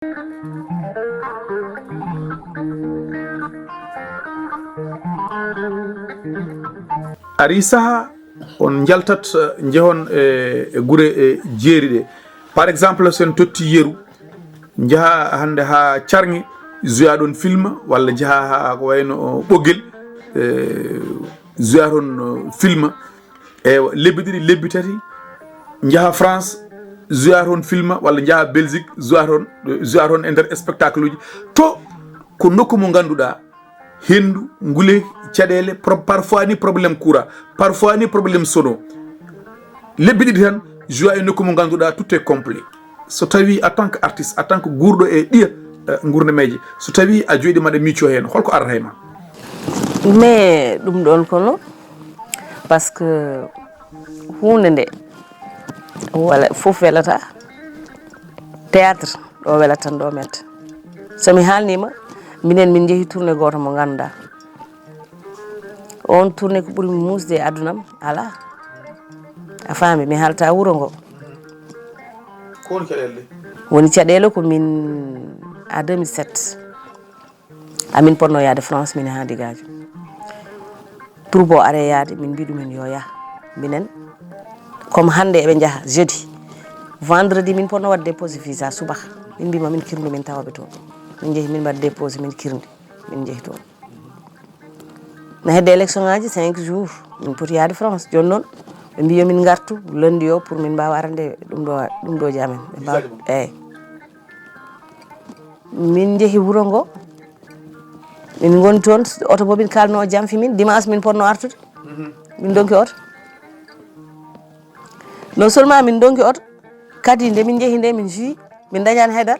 ari saha on jaltat jehon e gure e jeeri ɗe par exemple sen totti yeru jaha hande ha carŋe joya ɗon film walla jaha ha ko wayno ɓoggel joya toon film e lebbi ɗiɗi lebbi tati jaha France joya toon film walla jaha Belgique joya toon e nder spectacle uji to ko nokku mo ganduɗa hendu ngule caɗele parfois ni probléme courant parfois ni probléme sono lebbi ɗiɗi tan joua e nokku mo ganduɗa tout est complet so tawi en tant que artiste en tant que guurɗo e ɗiya gurnameje so tawi a joyiɗi maɗa micco hen holko arata e ma mais ɗum ɗon kono par ce que hunde nde wala fof welata théâtre ɗo welata tan ɗo metta somi haalnima minen min jeehi tourné goto mo ganduɗa on tourné ko ɓuuri mi musde e adunam ala a faami mi halta wuuro ngo ko woni caɗele woni caɗele ko min à 2007 amin ponno yaade France min ha digajo troupe o are yaade min mbi ɗumen yo yah minen comme hande eɓe jaaha jeudi vendredi min ponno wadde déposé visa subaka min mbima min kirdu min tawaɓe toon min jeehi min mbaɗa déposé min kirdi min jeehi toon no hedde élection ngaji 5 jours min poti yaade France joni noon ɓe mbi yomin gartu lundi o pour min mbawa arande ɗum ɗoji amen ɓe mbawa eyyi min jeehi wuuro ngo min goni toon oto bo min kalno jamfi min dimanche min ponno artude min donki oto non seulement min donki oto kadi nde min jeehi nde min jui min dañani haydara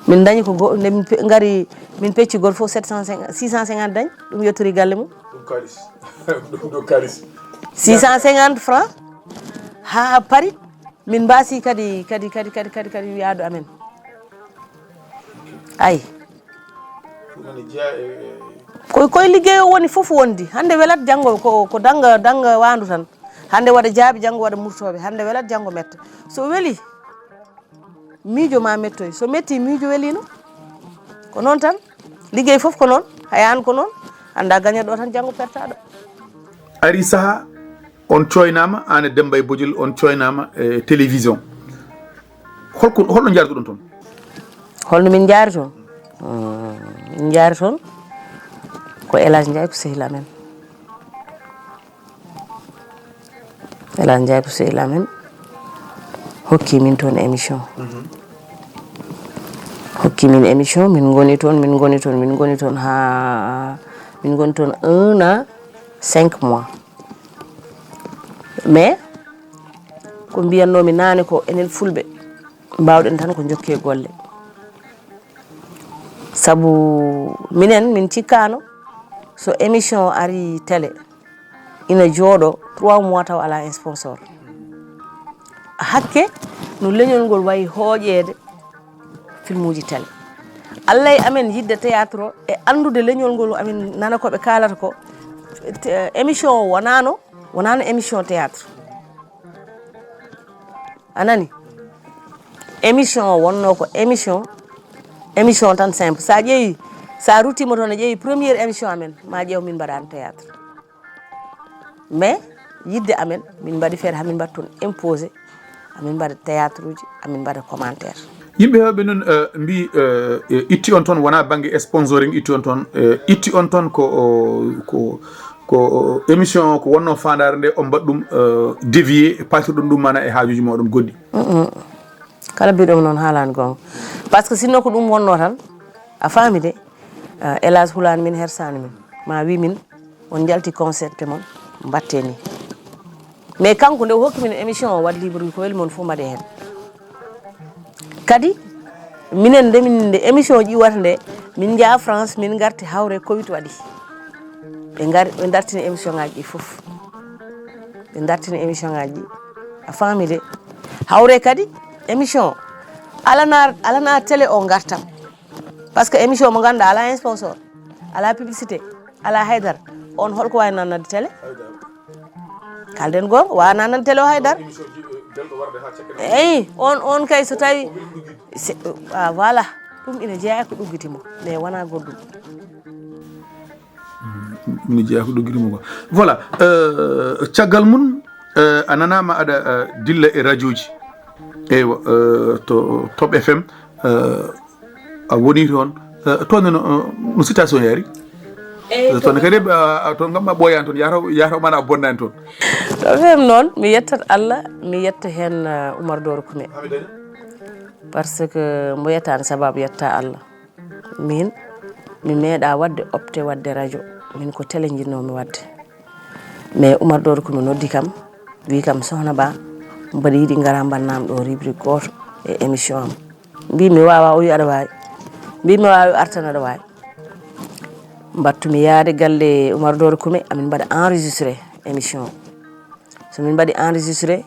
min dañi ko nde min gari min pecci goto fof 650 dañi ɗum yettori galle mum ɗum kalis 650 francs ha Parti min mbasi kadi yaadu amen ayi koye liggey o woni fof wondi hande welat janggo ko danga wandu tan hande waɗa jaabi janggo waɗa murtoɓe hande welat janggo metta so weeli miijo ma mettoy so metti miijo welino ko noon tan liggey fof ko noon hayan ko noon anda gañat ɗo tan janggo pertaɗo ari saha on coynama an e Demba e Bodiel on coynama e télévision holno jardu ɗon toon holno min jaari toon min jaari toon ko Elage Ndiaye ko sehil amen Elage Ndiaye ko sehil amen hokki min toon émission hokki min émission min goni toon ha min goni toon 1 an 5 mois mais ko mbiyannomi nane ko enen fulɓe mbawɗen tan ko jokke golle saabu minen min cikkano so émission ari télé ina jooɗo 3 mois taw ala un sponsor hakke no leñol ngol wayi hooƴede film uji télé Allah e amen yidde théâtre o e andude leñol ngol amin nana koɓe kalata ko émission o wonano émission théâtre anani émission o wonno ko émission tan simple sa ƴeewi sa ruttima toon a ƴeewi première émission amen ma ƴeew min mbaɗani théâtre mais yidde amen min mbaɗi feere hamin mbaɗa toon imposé amin mbaɗa théâtre uji amin mbaɗa commentaire yimɓe hewɓe noon mbi itti on toon wona banggue sponsoring itti on toon ko émission ko wonno fandare nde on mbaɗa ɗum dévié pasirɗon ɗum mana e haajuji moɗon goɗɗi kala mbiɗom noon haalani gonga par ce que sinno ko ɗum wonno tan a faami de Elage hulani min hersani min ma wi min on jalti concept mon mbatte ni mais kanko nde hokki min émission o wat libre ko weli mon fof mbaɗe hen kadi minen nde émission o ƴiwata nde min jaa France min garti hawre Covid waɗi ɓe dartini émission ngaji ɗi fof ɓe dartini émission ngaji ɗi a faami de hawre kadi émission alana télé o gartam par ce que émission mo ganduɗa ala un sponsor ala publicité ala haydara on holko wawi nannade télé kalden gonga wawa nannade télé o haydara eyi on kay so tawi voilà ɗum ina jeeya ko ɗuggitimo mais wona goɗɗum ina jeeya ko ɗuggitimo ko voilà caggal mum a nanama aɗa dilla e radio ji eywa to Top FM a woni toon toon no situation yaari toon kadi toon kam ma ɓooyani toon yataw mana a bonnani toon Top FM noon mi yettat Allah mi yetta hen Oumar Doro Kume par ce que mo yettani sababu yetta Allah min mi meeɗa wadde opté wadde radio min ko télé jinnomi wadde mais Oumar Doro Kume noddi kam wi kam Sokhna Ba mbaɗa yiiɗi gara mbannam ɗo rubrique goto e émission am mbi mi wawa o wi aɗa wawi mbi mi wawi artan aɗa wawi mbattumi yaade galle Oumar Doro Kume amin mbaɗa enregistré émission so min mbaɗi enregistré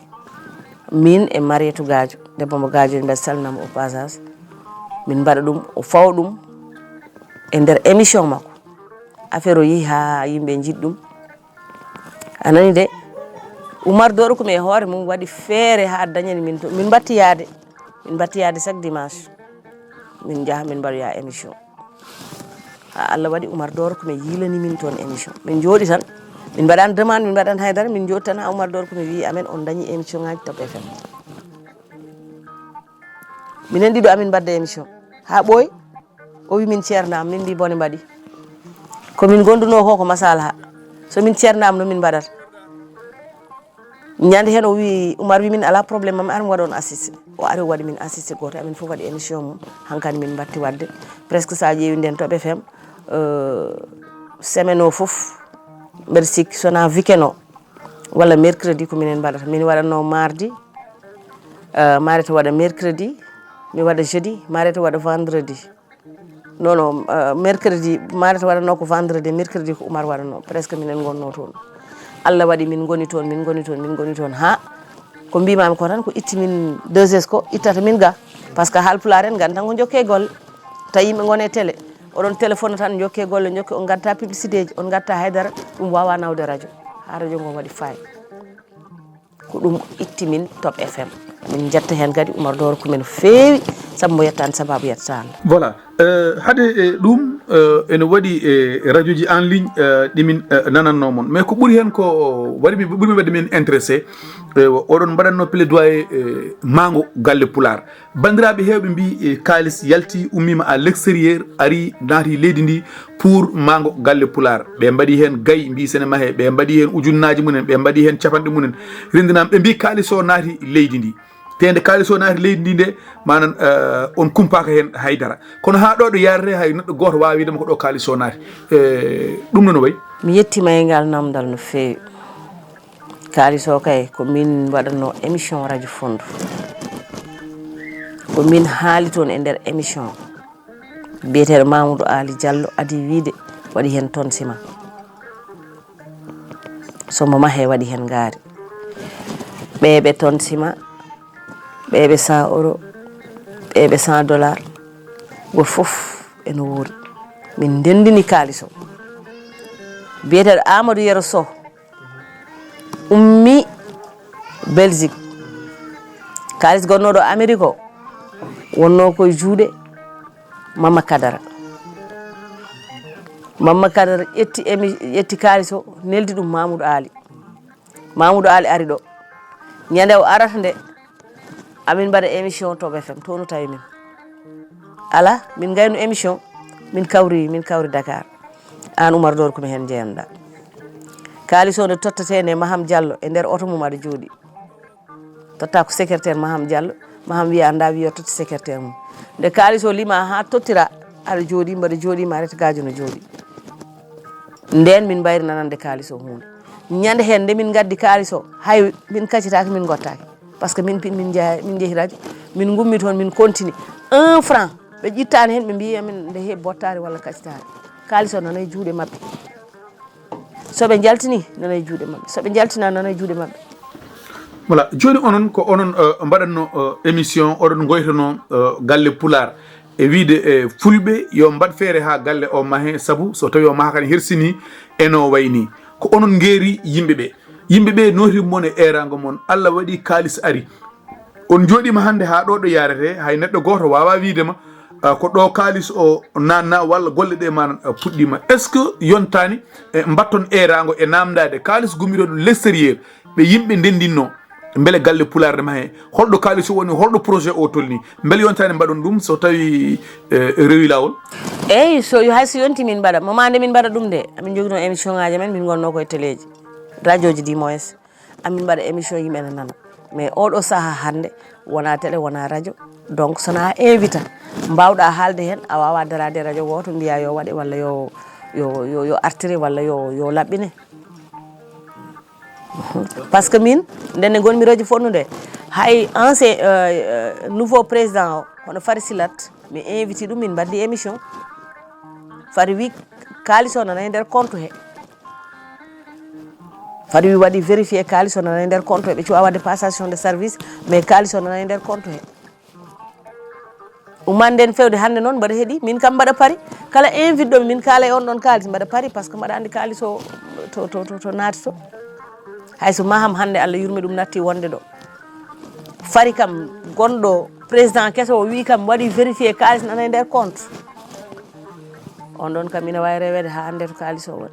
min e Mariétou Gadio debbo mo Gadio mbeɗa salminamo au passage min mbaɗa ɗum o fawa ɗum e nder émission makko affaire o yeehi ha yimɓe jiɗi ɗum anani de Oumar Doro Kume e hoore mum waɗi feere ha dañani min to min batti yaade chaque dimanche min jaaha min mbaɗoya émission ha Allah waɗi Oumar Doro Kume yilani min toon émission min jooɗi tan min mbaɗani demande min mbaɗani haydara min jooɗi tan ha Oumar Doro Kume wi amen on dañi émission ngaji Top FM minen ɗiɗo amin mbadda émission ha ɓooyi o wi min ceernama min mbi bone mbaɗi komin gonduno ko masalaha so min ceernama no min mbaɗata ñande hen o wi Oumar wi min ala probléme mami armi waɗa on assisté o ari o waɗi min assisté goto amin fof waɗi émission mum hankkadi min batti wadde presque sa ƴeewi nden Top FM semaine o foof mbeɗa sikki sona weekend o walla mercredi ko minen mbaɗata min waɗatno mardi Mariétou waɗa mercredi mi waɗa jeudi Mariétou waɗa vendredi non mercredi Mariétou waɗatno ko vendredi mercredi ko Oumar waɗatno presque minen gonno toon Allah waɗi min goni toon ha ko mbimami ko tan ko itti min 2S ko ittata min ga par ce que Haalpulaar en ganda tan ko jokke golle tawi yimɓe gone télé oɗon téléphone tan jokke golle jokke on gatta publicité ji on gatta haydara ɗum wawa nawde radio ha radio ngo waɗi fayi ko ɗum itti min Top FM min jetta hen kadi Oumar Doro Kume no feewi saabu mo yettani sababu yettata Allah voilà hade ɗum ene waɗi radio ji en ligne ɗimin nananno mon mais ko ɓuuri hen ko waɗi ɓuuri mi wadde min intéressé oɗon mbaɗatno plaidoyer mango galle Pulaar bandiraɓe hewɓe mbi kalis yalti ummima à l'extérieur ari naati leydi ndi pour mango galle Pulaar ɓe mbaɗi hen gayi mbi sene mahe ɓe mbaɗi hen ujunnaji mumen ɓe mbaɗi hen capanɗe mumen rendinama ɓe mbi kalis o naati leydi ndi tende kalis o naati leydi ndi nde manan on kumpaka hen haydara kono ha ɗo ɗo yarate hay neɗɗo goto wawi widema ko ɗo kalis o naati ɗum nono wayi mi yettima e ngal namdal no fewi kalis o kay ko min waɗatno émission radio Fondu ko min haali toon e nder émission biyeteɗo Mamoudou Ali Diallo adi wiide waɗi hen tonne ciment somo mahe waɗi hen gaari ɓeɓe tonne ciment ɓeɓe 100 €, ɓeɓe $100 go foof ene woori min ndendini kalis o biyeteɗo Amadou Yero Sow ummi Belgique kalis gonnoɗo Amérique o wonno koye juuɗe Mama Kadara ƴetti kalis o neldi ɗum Mamoudou Ali ari ɗo ñande o arata nde amin mbaɗa émission Top FM to no tawi min ala min gayno émission min kawri Dakar an Oumar Doro Kume hen jeyanɗa kalis o nde tottate nde Maham Diallo e nder oto mum aɗa jooɗi totta ko secrétaire Maham Diallo Maham wiya anda wiya totti secrétaire mum nde kalis o lima ha tottira aɗa jooɗi mbaɗa jooɗi Mariétou Gadio no jooɗi nden min mbayri nanande kalis o hunde ñande hen nde min gaddi kalis o hay min kaccitaki min gottaki par ce que min jeehi radio min gummi toon min continue 1 franc ɓe ƴittani hen ɓe mbi amin nde heeɓi bottari walla kaccitari kalis o nana e juuɗe mabɓe soɓe jaltini nana e juuɗe mabɓe soɓe jaltina nana e juuɗe mabɓe voilà joni onon ko onon mbaɗatno émission oɗon goytono galle Pulaar e wiide fulɓe yo mbaɗ feere ha galle o mahe saabu so tawi o maha kane hersini eno wayni ko onon ngeeri yimɓeɓe yimɓe ɓe notim mon e erago mon Allah waɗi kalis ari on joɗima hande ha ɗo ɗo yarete hay neɗɗo goto wawa widema ko ɗo kalis o nanna walla golle ɗe ma puɗɗima est ce que yontani batton erago e namdade kalis gumiɗo l'extérieur ɓe yimɓe ndendinno beele galle pularde ma he holɗo kalis o woni holɗo projet o tolni beele yontani mbaɗon ɗum so tawi rewi lawol eyyi so hayso yonti min mbaɗa momade min mbaɗa ɗum de amin joguino émission ngaji men min gonno koye téléji radio ji du moins amin mbaɗa émission yimɓe ne nana mais oɗo saaha hande wona télé wona radio donc sona invita mbawɗa haalde hen a wawa darade radio goto mbiya yo waɗe walla yo artire walla yo laɓɓine par ce que min ndenne gonmi radio fonnude hay ancien nouveau président o hono Fari Silat mi invité ɗum min mbaddi émission Fari wi kalis o nana e nder compte he Fari wi waɗi vérifié kalis o nana e nder compte he ɓe cuwa wadde passation de service mais kalis o nana e nder compte he umanden fewde hande noon mbaɗa heeɗi min kam mbaɗa pari kala invite ɗomi min kaala e on ɗon kalis mbaɗa pari par ce que mbaɗa andi kalis o to naati to hayso maham hande Allah yurmi ɗum natti wonde ɗo Fari kam gonɗo président keso o wi kam waɗi vérifié kalis nana e nder compte on ɗon kam ina wawi rewede ha ande to kalis o woni